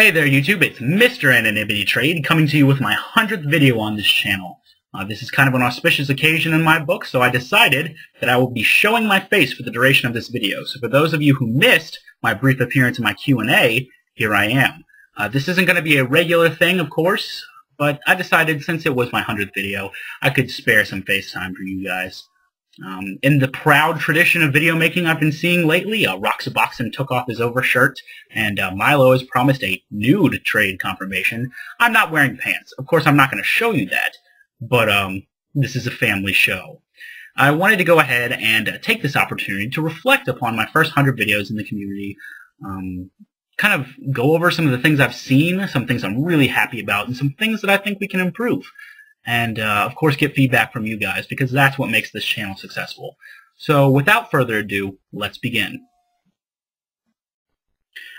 Hey there YouTube, it's Mr. Anonymity Trade coming to you with my 100th video on this channel. This is kind of an auspicious occasion in my book, so I decided that I will be showing my face for the duration of this video. So for those of you who missed my brief appearance in my Q&A, here I am. This isn't going to be a regular thing, of course, but I decided since it was my 100th video, I could spare some face time for you guys. In the proud tradition of video making I've been seeing lately, Roxaboxen took off his overshirt, and Milo has promised a nude trade confirmation. I'm not wearing pants. Of course, I'm not going to show you that, but this is a family show. I wanted to go ahead and take this opportunity to reflect upon my first 100 videos in the community, kind of go over some of the things I've seen, some things I'm really happy about, and some things that I think we can improve. And, of course, get feedback from you guys, because that's what makes this channel successful. So, without further ado, let's begin.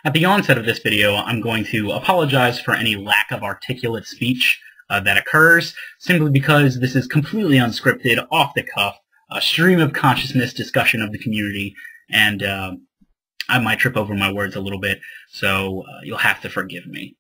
At the onset of this video, I'm going to apologize for any lack of articulate speech that occurs, simply because this is completely unscripted, off-the-cuff, a stream of consciousness discussion of the community, and I might trip over my words a little bit, so you'll have to forgive me.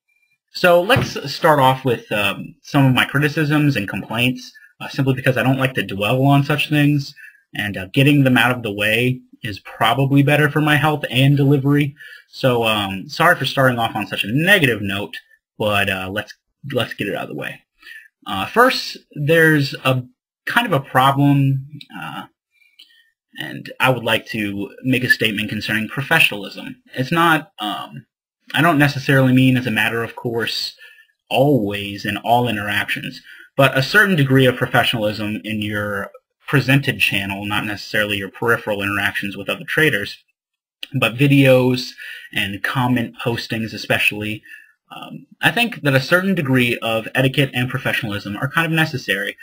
So let's start off with some of my criticisms and complaints, simply because I don't like to dwell on such things, and getting them out of the way is probably better for my health and delivery. So sorry for starting off on such a negative note, but let's get it out of the way. First, there's a kind of a problem, and I would like to make a statement concerning professionalism. It's not I don't necessarily mean as a matter of course always in all interactions, but a certain degree of professionalism in your presented channel, not necessarily your peripheral interactions with other traders, but videos and comment postings especially. I think that a certain degree of etiquette and professionalism are kind of necessary,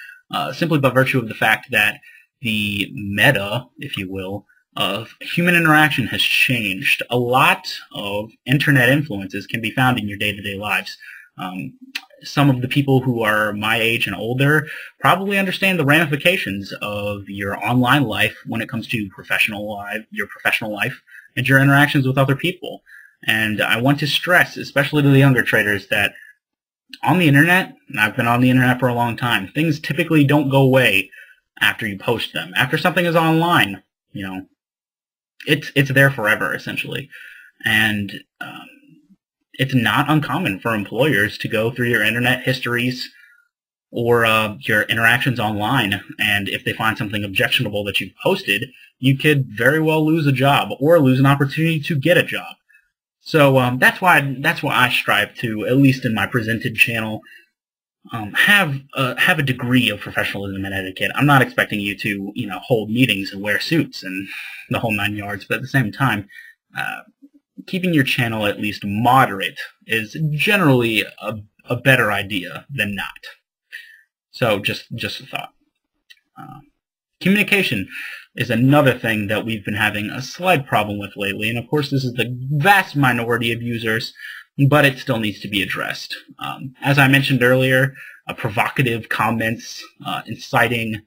simply by virtue of the fact that the meta, if you will, of human interaction has changed. A lot of internet influences can be found in your day-to-day lives. Some of the people who are my age and older probably understand the ramifications of your online life when it comes to your professional life and your interactions with other people. And I want to stress, especially to the younger traders, that on the internet, and I've been on the internet for a long time, things typically don't go away after you post them. After something is online, you know, it's there forever, essentially. And it's not uncommon for employers to go through your internet histories or your interactions online, and if they find something objectionable that you've posted, you could very well lose a job or lose an opportunity to get a job. So that's why I strive to, at least in my presented channel, have a degree of professionalism and etiquette. I'm not expecting you to, hold meetings and wear suits and the whole 9 yards, but at the same time, keeping your channel at least moderate is generally a better idea than not. So just a thought. Communication is another thing that we've been having a slight problem with lately, and of course this is the vast minority of users, but it still needs to be addressed. As I mentioned earlier, provocative comments, inciting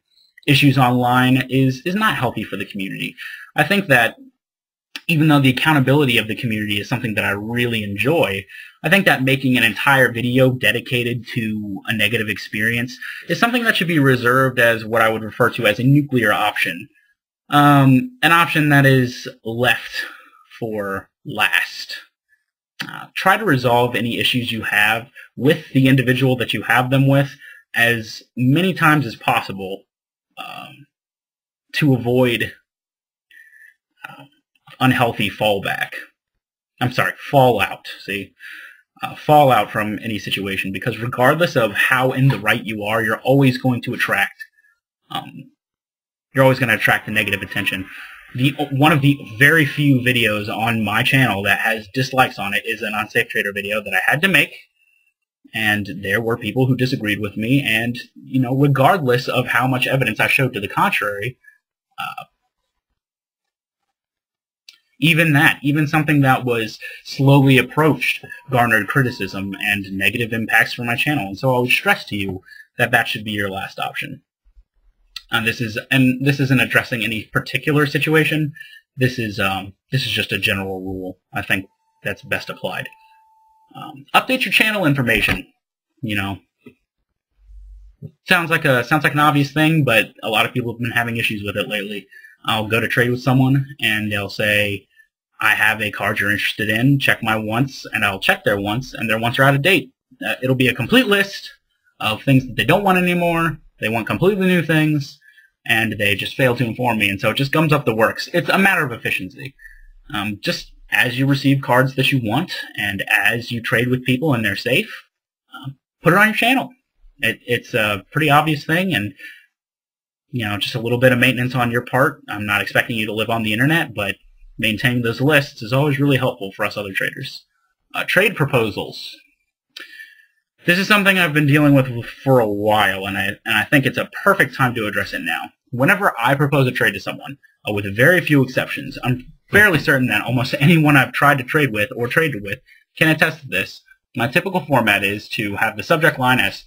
issues online is not healthy for the community. I think that even though the accountability of the community is something that I really enjoy, I think that making an entire video dedicated to a negative experience is something that should be reserved as what I would refer to as a nuclear option. An option that is left for last. Try to resolve any issues you have with the individual that you have them with as many times as possible to avoid unhealthy fallout. See? Fallout from any situation, because regardless of how in the right you are, you're always going to attract the negative attention. One of the very few videos on my channel that has dislikes on it is an Unsafe Trader video that I had to make, and there were people who disagreed with me, and, regardless of how much evidence I showed to the contrary, even something that was slowly approached garnered criticism and negative impacts for my channel, and so I would stress to you that that should be your last option. This isn't addressing any particular situation. This is just a general rule. I think that's best applied. Update your channel information. You know, sounds like an obvious thing, but a lot of people have been having issues with it lately. I'll go to trade with someone, and they'll say, I have a card you're interested in, check my wants, and I'll check their wants, and their wants are out of date. It'll be a complete list of things that they don't want anymore, they want completely new things, and they just fail to inform me, and so it just gums up the works. It's a matter of efficiency. Just as you receive cards that you want, and as you trade with people and they're safe, put it on your channel. It's a pretty obvious thing, and you know, just a little bit of maintenance on your part. I'm not expecting you to live on the internet, but maintaining those lists is always really helpful for us other traders. Trade proposals. This is something I've been dealing with for a while, and I think it's a perfect time to address it now. Whenever I propose a trade to someone, with very few exceptions, I'm fairly certain that almost anyone I've tried to trade with or traded with can attest to this. My typical format is to have the subject line as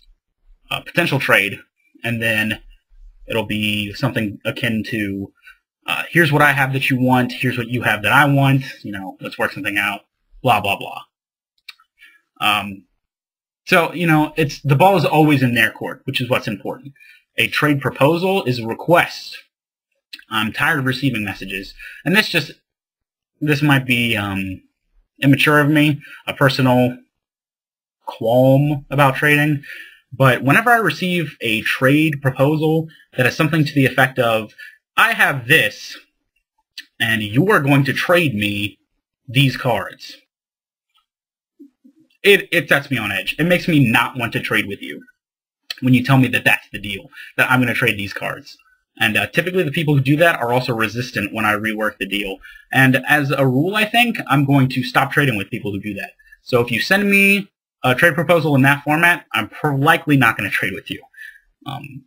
potential trade, and then it'll be something akin to, here's what I have that you want, here's what you have that I want, you know, let's work something out, blah, blah, blah. So, you know, the ball is always in their court, which is what's important. A trade proposal is a request. I'm tired of receiving messages, and this might be immature of me, a personal qualm about trading, but whenever I receive a trade proposal that is something to the effect of, I have this, and you are going to trade me these cards, it sets me on edge. It makes me not want to trade with you when you tell me that that's the deal, that I'm going to trade these cards. And typically the people who do that are also resistant when I rework the deal. And as a rule, I think, I'm going to stop trading with people who do that. So if you send me a trade proposal in that format, I'm likely not going to trade with you.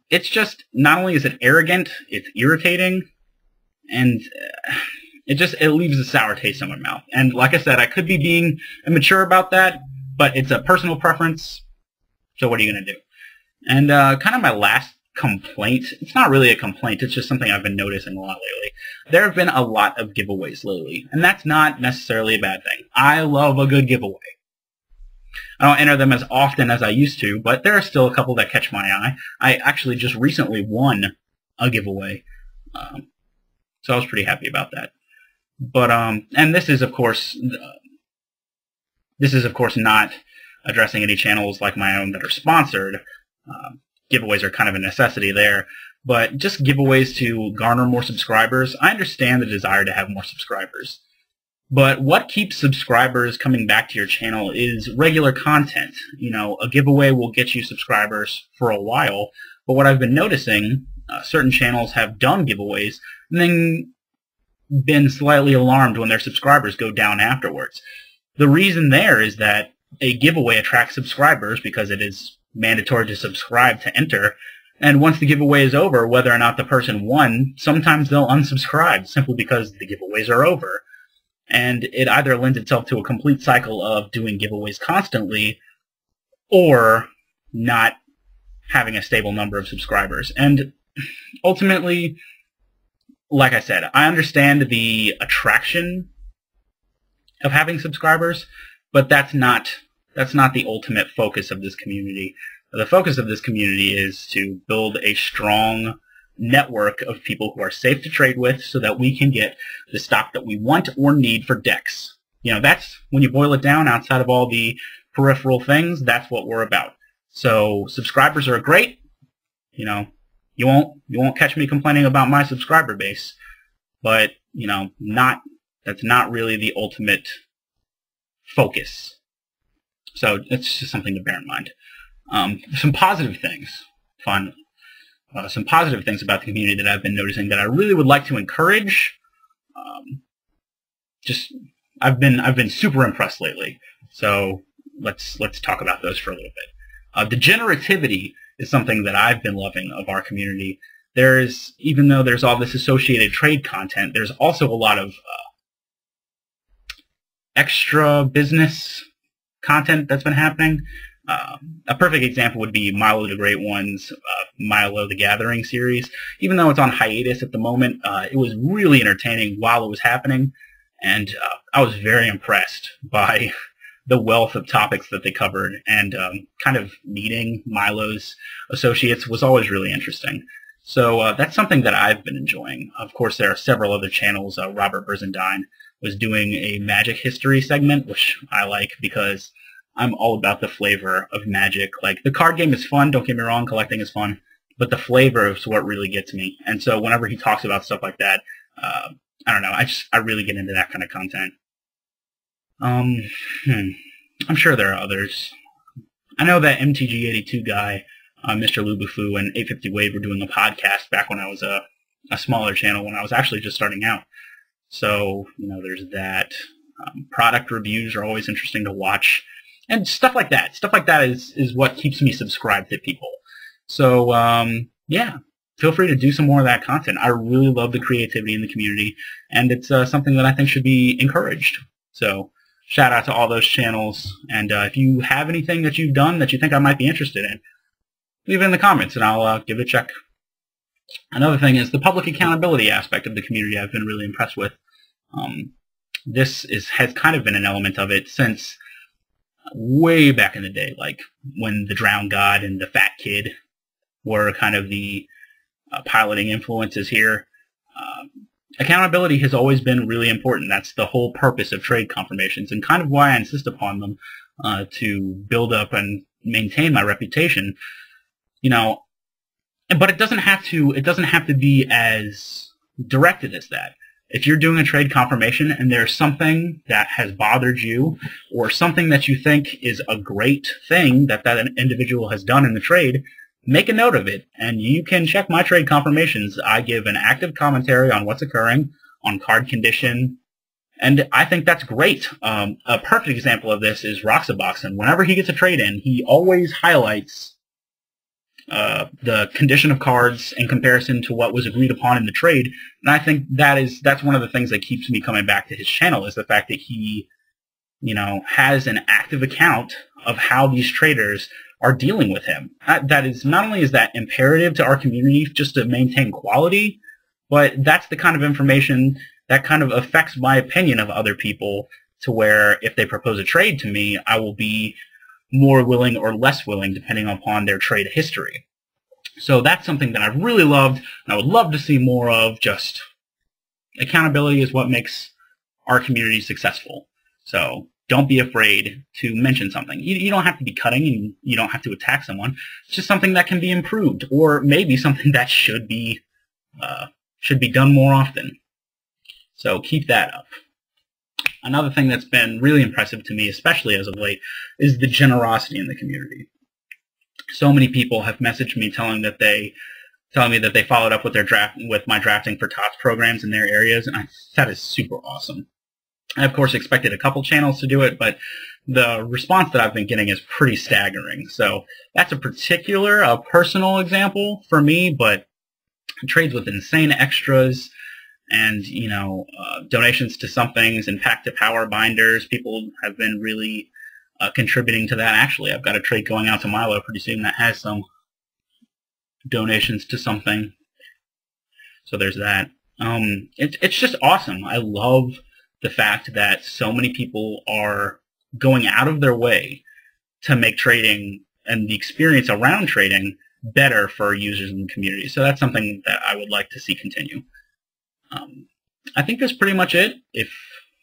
It's just, not only is it arrogant, it's irritating, and it leaves a sour taste in my mouth. And like I said, I could be being immature about that, but it's a personal preference, so what are you going to do? And kind of my last complaint, it's not really a complaint, it's just something I've been noticing a lot lately. There have been a lot of giveaways lately, and that's not necessarily a bad thing. I love a good giveaway. I don't enter them as often as I used to, but there are still a couple that catch my eye. I actually just recently won a giveaway, so I was pretty happy about that. But and this is of course not addressing any channels like my own that are sponsored. Giveaways are kind of a necessity there, but just giveaways to garner more subscribers. I understand the desire to have more subscribers, but what keeps subscribers coming back to your channel is regular content. You know, a giveaway will get you subscribers for a while, but what I've been noticing, certain channels have done giveaways and then been slightly alarmed when their subscribers go down afterwards. The reason there is that a giveaway attracts subscribers because it is mandatory to subscribe to enter, and once the giveaway is over, whether or not the person won, sometimes they'll unsubscribe simply because the giveaways are over. And it either lends itself to a complete cycle of doing giveaways constantly or not having a stable number of subscribers. And ultimately, like I said, I understand the attraction of having subscribers, but that's not the ultimate focus of this community. The focus of this community is to build a strong network of people who are safe to trade with so that we can get the stock that we want or need for DEX. You know, that's, when you boil it down, outside of all the peripheral things, that's what we're about. So subscribers are great. You know, you won't catch me complaining about my subscriber base, but, you know, that's not really the ultimate focus. So it's just something to bear in mind. Some positive things, finally. Some positive things about the community that I've been noticing that I really would like to encourage. I've been super impressed lately. So let's talk about those for a little bit. The generativity is something that I've been loving of our community. Even though there's all this associated trade content, there's also a lot of extra business content that's been happening. A perfect example would be Milo the Great One's Milo the Gathering series. Even though it's on hiatus at the moment, it was really entertaining while it was happening, and I was very impressed by the wealth of topics that they covered, and kind of meeting Milo's associates was always really interesting. So that's something that I've been enjoying. Of course, there are several other channels. Robert Berzendine was doing a Magic history segment, which I like because I'm all about the flavor of Magic. Like, the card game is fun, don't get me wrong, collecting is fun, but the flavor is what really gets me. And so whenever he talks about stuff like that, I don't know, I really get into that kind of content. I'm sure there are others. I know that MTG82 guy, Mr. Lubufu, and 850 Wave were doing a podcast back when I was a smaller channel, when I was actually just starting out. So, there's that. Product reviews are always interesting to watch. And stuff like that. Stuff like that is what keeps me subscribed to people. So, yeah, feel free to do some more of that content. I really love the creativity in the community, and it's something that I think should be encouraged. So, shout out to all those channels. And if you have anything that you've done that you think I might be interested in, leave it in the comments, and I'll give it a check. Another thing is the public accountability aspect of the community I've been really impressed with. This has kind of been an element of it since way back in the day, like when the Drowned God and the Fat Kid were kind of the piloting influences here. Accountability has always been really important. That's the whole purpose of trade confirmations, and kind of why I insist upon them, to build up and maintain my reputation. But it doesn't have to be as directed as that. If you're doing a trade confirmation and there's something that has bothered you, or something that you think is a great thing that individual has done in the trade, make a note of it, and you can check my trade confirmations. I give an active commentary on what's occurring, on card condition, and I think that's great. A perfect example of this is Roxaboxen. Whenever he gets a trade in, he always highlights the condition of cards in comparison to what was agreed upon in the trade, and I think that's one of the things that keeps me coming back to his channel, is the fact that he, has an active account of how these traders are dealing with him. That is, not only is that imperative to our community just to maintain quality, but that's the kind of information that kind of affects my opinion of other people, to where if they propose a trade to me, I will be more willing or less willing depending upon their trade history. So that's something that I've really loved, and I would love to see more of. Just accountability is what makes our community successful. So don't be afraid to mention something. You don't have to be cutting, and you don't have to attack someone. It's just something that can be improved, or maybe something that should be done more often. So keep that up. Another thing that's been really impressive to me, especially as of late, is the generosity in the community. So many people have messaged me telling me that they followed up with my drafting for TOTS programs in their areas, and that is super awesome. I, of course, expected a couple channels to do it, but the response that I've been getting is pretty staggering. So that's a particular, personal example for me, but trades with insane extras, and donations to some things, and Pack to Power binders. People have been really contributing to that. Actually, I've got a trade going out to Milo pretty soon that has some donations to something. So there's that. It's just awesome. I love the fact that so many people are going out of their way to make trading and the experience around trading better for users in the community. So that's something that I would like to see continue. I think that's pretty much it.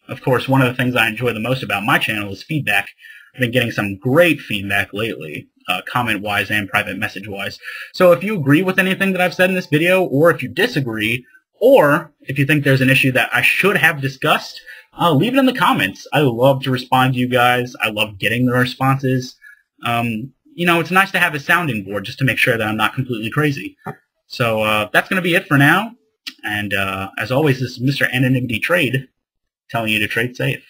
Of course, one of the things I enjoy the most about my channel is feedback. I've been getting some great feedback lately, comment-wise and private message-wise. So if you agree with anything that I've said in this video, or if you disagree, or if you think there's an issue that I should have discussed, leave it in the comments. I love to respond to you guys. I love getting the responses. It's nice to have a sounding board just to make sure that I'm not completely crazy. So that's going to be it for now. And as always, this is Mr. Anonymity Trade telling you to trade safe.